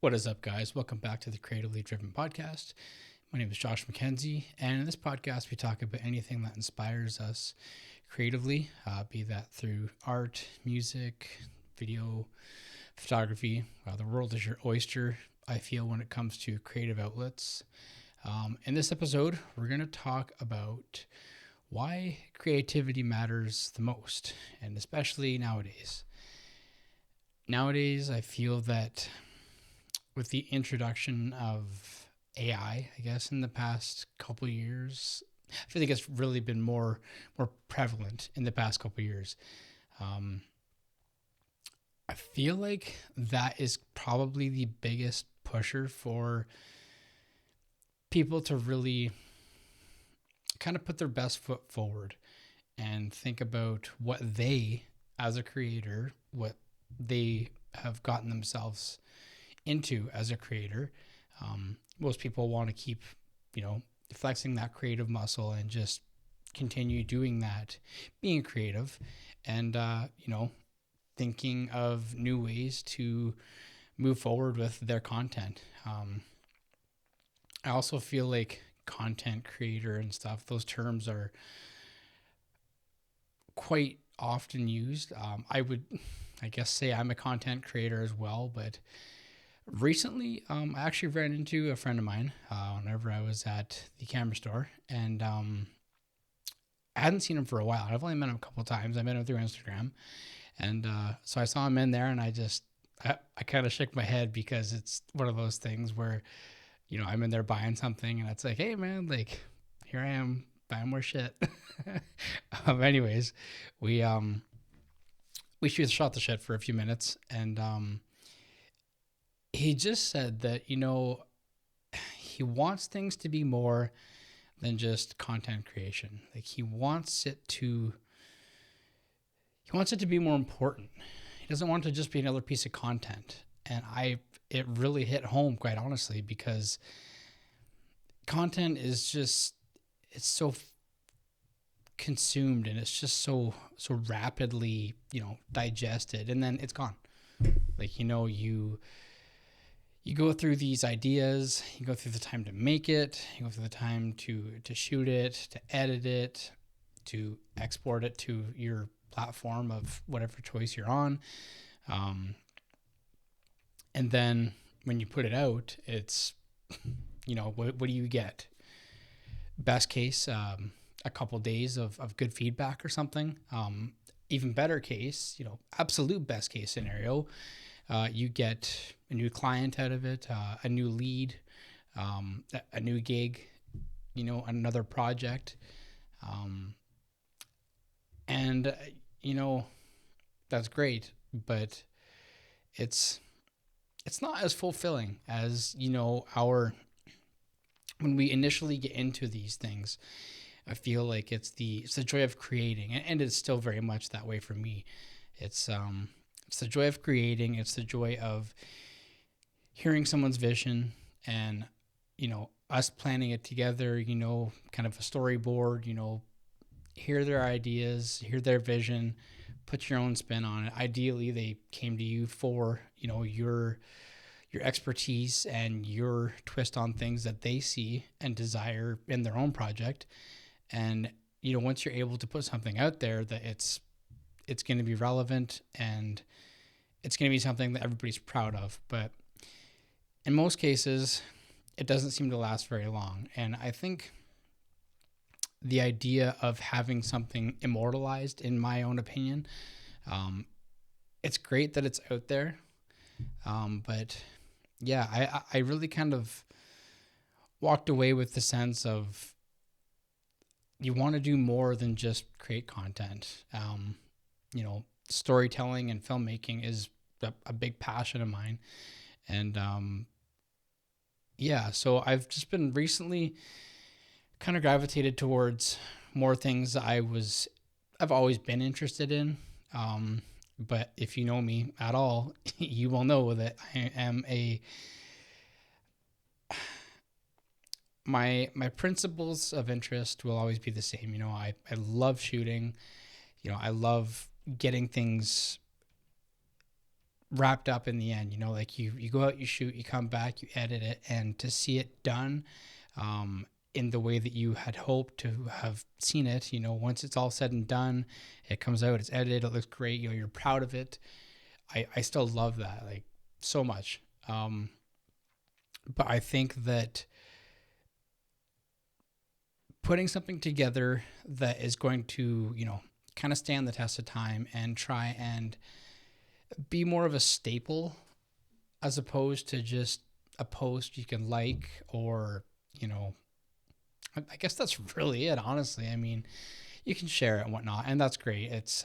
What is up, guys? Welcome back to the Creatively Driven Podcast. My name is Josh McKenzie, and in this podcast, we talk about anything that inspires us creatively, be that through art, music, video, photography. The world is your oyster, I feel, when it comes to creative outlets. In this episode, we're going to talk about why creativity matters the most, and especially nowadays. Nowadays, I feel that with the introduction of AI, I guess, in the past couple of years, I feel like it's really been more prevalent in the past couple of years. I feel like that is probably the biggest pusher for people to really kind of put their best foot forward and think about what they, as a creator, what they have gotten themselves into as a creator. Most people want to keep, flexing that creative muscle and just continue doing that, being creative and, thinking of new ways to move forward with their content. I also feel like content creator and stuff, those terms are quite often used. I would, I guess, say I'm a content creator as well, but recently, I actually ran into a friend of mine whenever I was at the camera store, and I hadn't seen him for a while. I've only met him a couple of times. I met him through Instagram, and so I saw him in there, and I kind of shook my head because it's one of those things where, I'm in there buying something, and it's like, hey, man, like, here I am buying more shit. Anyways, we shot the shit for a few minutes, and he just said that, he wants things to be more than just content creation. Like he wants it to be more important. He doesn't want it to just be another piece of content. And it really hit home, quite honestly, because content is just, it's so consumed and it's just so rapidly, digested, and then it's gone. Like, you go through these ideas, you go through the time to make it, you go through the time to shoot it, to edit it, to export it to your platform of whatever choice you're on. And then when you put it out, it's, what do you get? Best case, a couple days of good feedback or something. Even better case, absolute best case scenario, you get a new client out of it, a new lead, a new gig, another project. And, that's great, but it's not as fulfilling as, when we initially get into these things. I feel like it's the joy of creating, and it's still very much that way for me. It's the joy of creating. It's the joy of hearing someone's vision and, us planning it together, kind of a storyboard, hear their ideas, hear their vision, put your own spin on it. Ideally, they came to you for, your expertise and your twist on things that they see and desire in their own project. And, once you're able to put something out there that it's going to be relevant and it's going to be something that everybody's proud of. But in most cases, it doesn't seem to last very long. And I think the idea of having something immortalized, in my own opinion, it's great that it's out there. But yeah, I really kind of walked away with the sense of you want to do more than just create content. Storytelling and filmmaking is a big passion of mine. And so I've just been recently kind of gravitated towards more things I've always been interested in. But if you know me at all, you will know that I am my principles of interest will always be the same. I love shooting. I love getting things wrapped up in the end. You know, like you go out, you shoot, you come back, you edit it, and to see it done in the way that you had hoped to have seen it, you know, once it's all said and done, it comes out, it's edited, it looks great, you know, you're proud of it. I still love that, like, so much. But I think that putting something together that is going to, you know, kind of stand the test of time and try and be more of a staple as opposed to just a post you can like, or, you know, I guess that's really it, honestly. I mean, you can share it and whatnot, and that's great. That's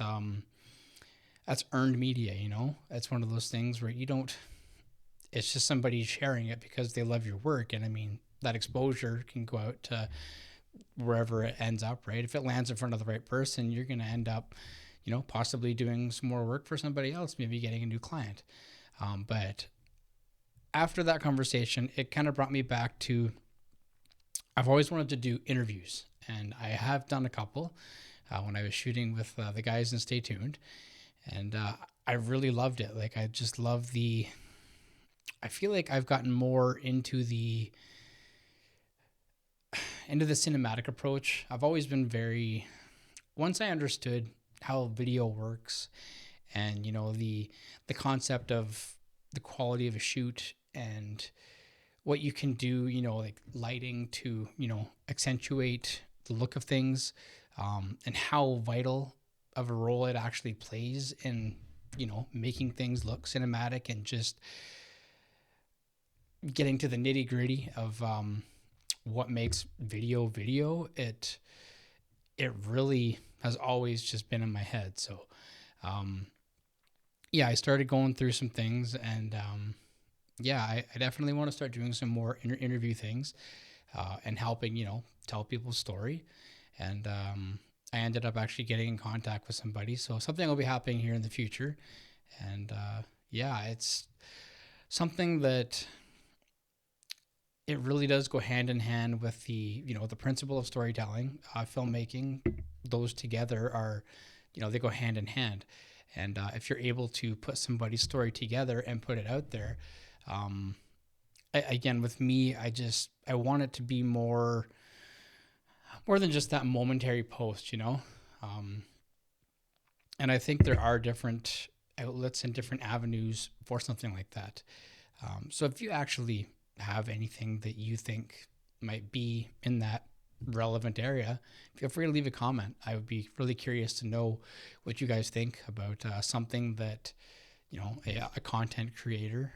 earned media, you know? It's one of those things where you don't, it's just somebody sharing it because they love your work. And I mean, that exposure can go out to wherever it ends up, right? If it lands in front of the right person, you're going to end up, you know, possibly doing some more work for somebody else, maybe getting a new client. But after that conversation, it kind of brought me back to, I've always wanted to do interviews, and I have done a couple when I was shooting with the guys in Stay Tuned, and I really loved it. Like, I just love I feel like I've gotten more into the cinematic approach. I've always been once I understood how video works, and, you know, the concept of the quality of a shoot and what you can do, you know, like lighting to, you know, accentuate the look of things, and how vital of a role it actually plays in, you know, making things look cinematic and just getting to the nitty gritty of what makes video. It really has always just been in my head. So, yeah, I started going through some things, and yeah, I definitely want to start doing some more interview things, and helping, you know, tell people's story. And I ended up actually getting in contact with somebody. So something will be happening here in the future. And yeah, it's something that it really does go hand in hand with you know, the principle of storytelling, filmmaking. Those together are, you know, they go hand in hand. And if you're able to put somebody's story together and put it out there, again, with me, I want it to be more than just that momentary post, you know. And I think there are different outlets and different avenues for something like that. So if you actually have anything that you think might be in that relevant area, feel free to leave a comment. I would be really curious to know what you guys think about something that, you know, a content creator.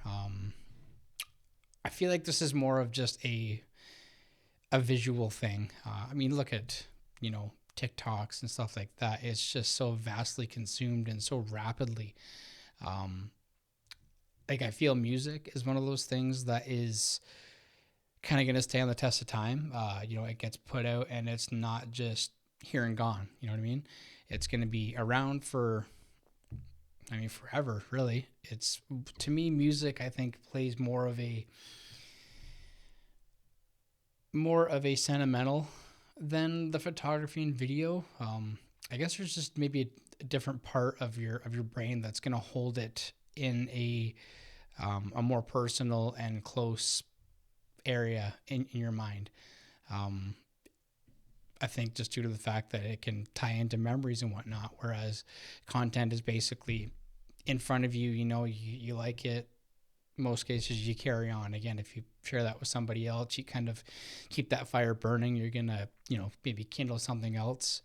I feel like this is more of just a visual thing. I mean, look at, you know, TikToks and stuff like that. It's just so vastly consumed and so rapidly. Like, I feel music is one of those things that is kind of going to stay on the test of time. You know, it gets put out and it's not just here and gone. You know what I mean? It's going to be around for, I mean, forever, really. It's, to me, music, I think, plays more of a sentimental than the photography and video. I guess there's just maybe a different part of your brain that's going to hold it in a more personal and close area in your mind. I think just due to the fact that it can tie into memories and whatnot, whereas content is basically in front of you. You know, you like it. Most cases you carry on. Again, if you share that with somebody else, you kind of keep that fire burning. You're gonna, you know, maybe kindle something else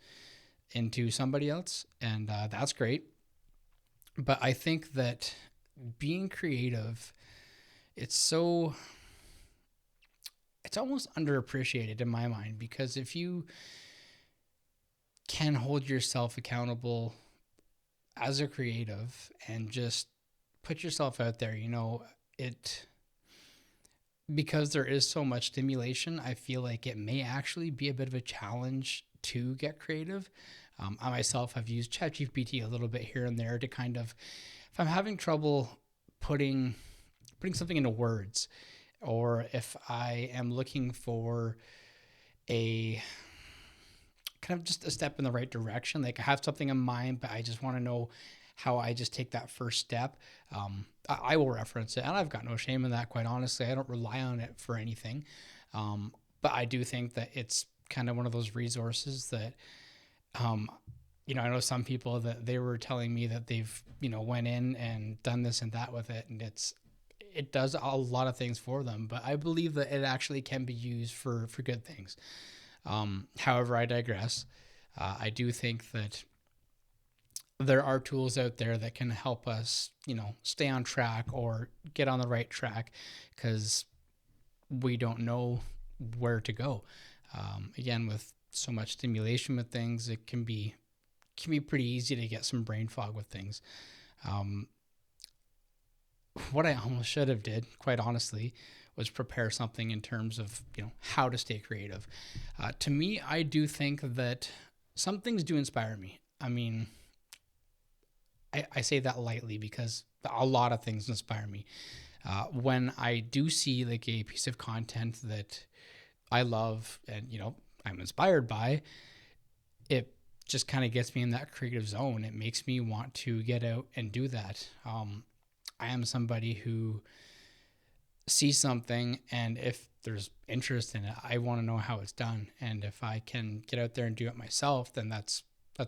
into somebody else, and that's great. But I think that being creative, it's almost underappreciated in my mind, because if you can hold yourself accountable as a creative and just put yourself out there, you know, because there is so much stimulation, I feel like it may actually be a bit of a challenge to get creative. I myself have used ChatGPT a little bit here and there to kind of, if I'm having trouble putting something into words, or if I am looking for a kind of just a step in the right direction, like I have something in mind, but I just want to know how I just take that first step. I will reference it, and I've got no shame in that, quite honestly. I don't rely on it for anything. But I do think that it's kind of one of those resources that, um, I know some people that they were telling me that they've, went in and done this and that with it, and it does a lot of things for them. But I believe that it actually can be used for good things. However, I digress. I do think that there are tools out there that can help us, stay on track or get on the right track, because we don't know where to go. Again, with so much stimulation with things, it can be pretty easy to get some brain fog with things. Um, what I almost should have did, quite honestly, was prepare something in terms of how to stay creative. To me, I do think that some things do inspire me. I mean, I say that lightly because a lot of things inspire me. When I do see like a piece of content that I love and I'm inspired by, it just kind of gets me in that creative zone. It makes me want to get out and do that. I am somebody who sees something, and if there's interest in it, I want to know how it's done. And if I can get out there and do it myself, then that's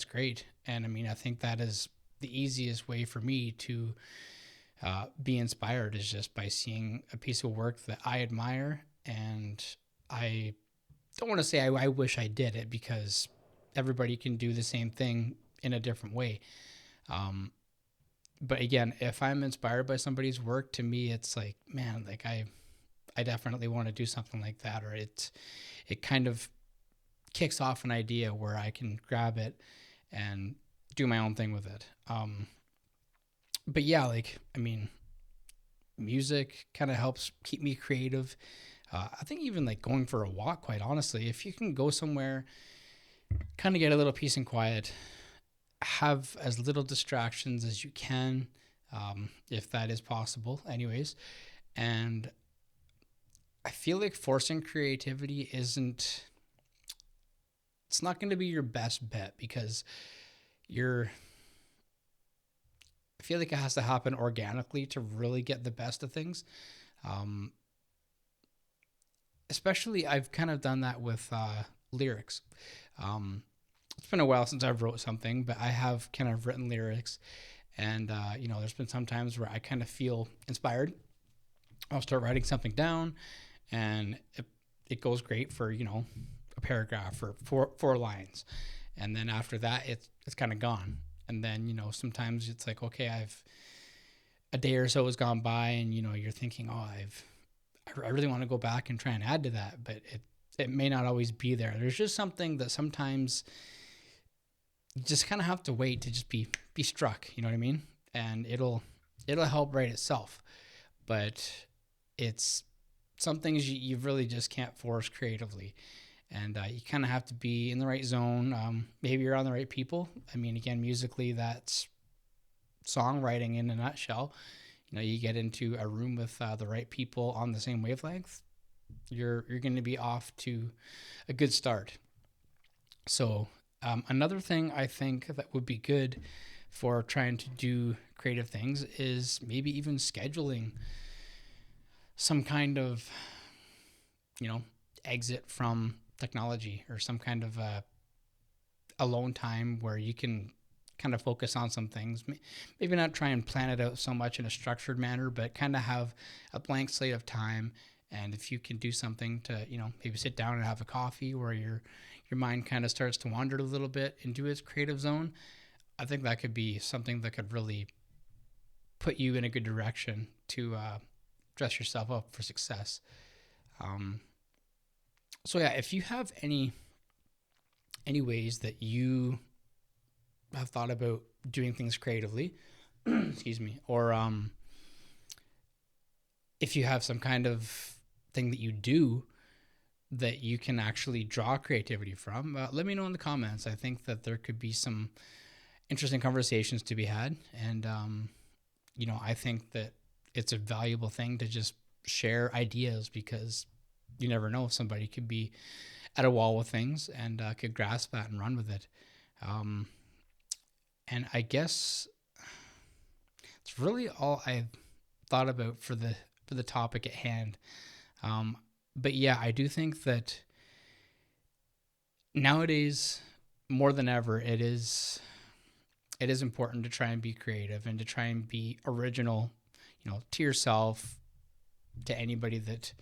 great. And I mean, I think that is the easiest way for me to be inspired, is just by seeing a piece of work that I admire. And I don't want to say I wish I did it, because everybody can do the same thing in a different way. But again, if I'm inspired by somebody's work, to me, it's like, man, like I definitely want to do something like that. Or it kind of kicks off an idea where I can grab it and do my own thing with it. But yeah, like, I mean, music kind of helps keep me creative. I think even like going for a walk, quite honestly, if you can go somewhere, kind of get a little peace and quiet, have as little distractions as you can, if that is possible, anyways. And I feel like forcing creativity it's not going to be your best bet, because you're, I feel like it has to happen organically to really get the best of things. Um, Especially, I've kind of done that with lyrics. Um, it's been a while since I've wrote something, but I have kind of written lyrics, and there's been some times where I kind of feel inspired. I'll start writing something down, and it goes great for a paragraph or four lines, and then after that, it's kind of gone. And then sometimes it's like, okay, I've a day or so has gone by, and you're thinking, oh, I really want to go back and try and add to that, but it may not always be there. There's just something that sometimes you just kind of have to wait to just be struck. You know what I mean? And it'll help write itself, but it's some things you really just can't force creatively, and you kind of have to be in the right zone. Maybe you're on the right people. I mean, again, musically, that's songwriting in a nutshell. You get into a room with the right people on the same wavelength, you're going to be off to a good start. So another thing I think that would be good for trying to do creative things is maybe even scheduling some kind of exit from technology, or some kind of alone time where you can kind of focus on some things. Maybe not try and plan it out so much in a structured manner, but kind of have a blank slate of time. And if you can do something to, maybe sit down and have a coffee, where your mind kind of starts to wander a little bit into its creative zone, I think that could be something that could really put you in a good direction to dress yourself up for success. So yeah, if you have any ways that you have thought about doing things creatively, excuse me, or if you have some kind of thing that you do that you can actually draw creativity from, let me know in the comments. I think that there could be some interesting conversations to be had, and I think that it's a valuable thing to just share ideas, because you never know, somebody could be at a wall with things and could grasp that and run with it. And I guess it's really all I thought about for the topic at hand. But yeah, I do think that nowadays more than ever, it is important to try and be creative and to try and be original, to yourself, to anybody that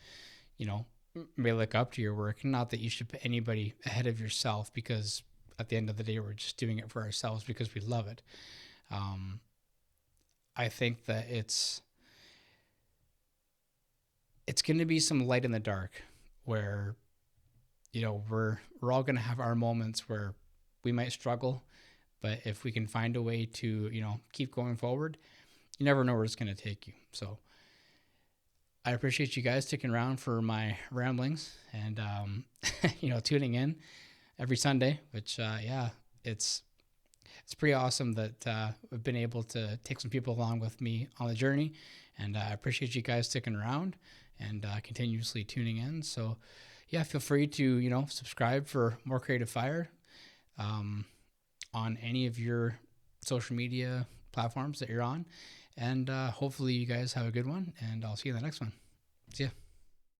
may look up to your work. Not that you should put anybody ahead of yourself, because at the end of the day, we're just doing it for ourselves because we love it. Um, I think that it's going to be some light in the dark where we're all going to have our moments where we might struggle, but if we can find a way to keep going forward, you never know where it's going to take you. So I appreciate you guys sticking around for my ramblings and tuning in every Sunday, which yeah, it's pretty awesome that I've been able to take some people along with me on the journey, and I appreciate you guys sticking around and continuously tuning in. So yeah, feel free to subscribe for more Creative Fire on any of your social media platforms that you're on, and hopefully you guys have a good one, and I'll see you in the next one. See ya.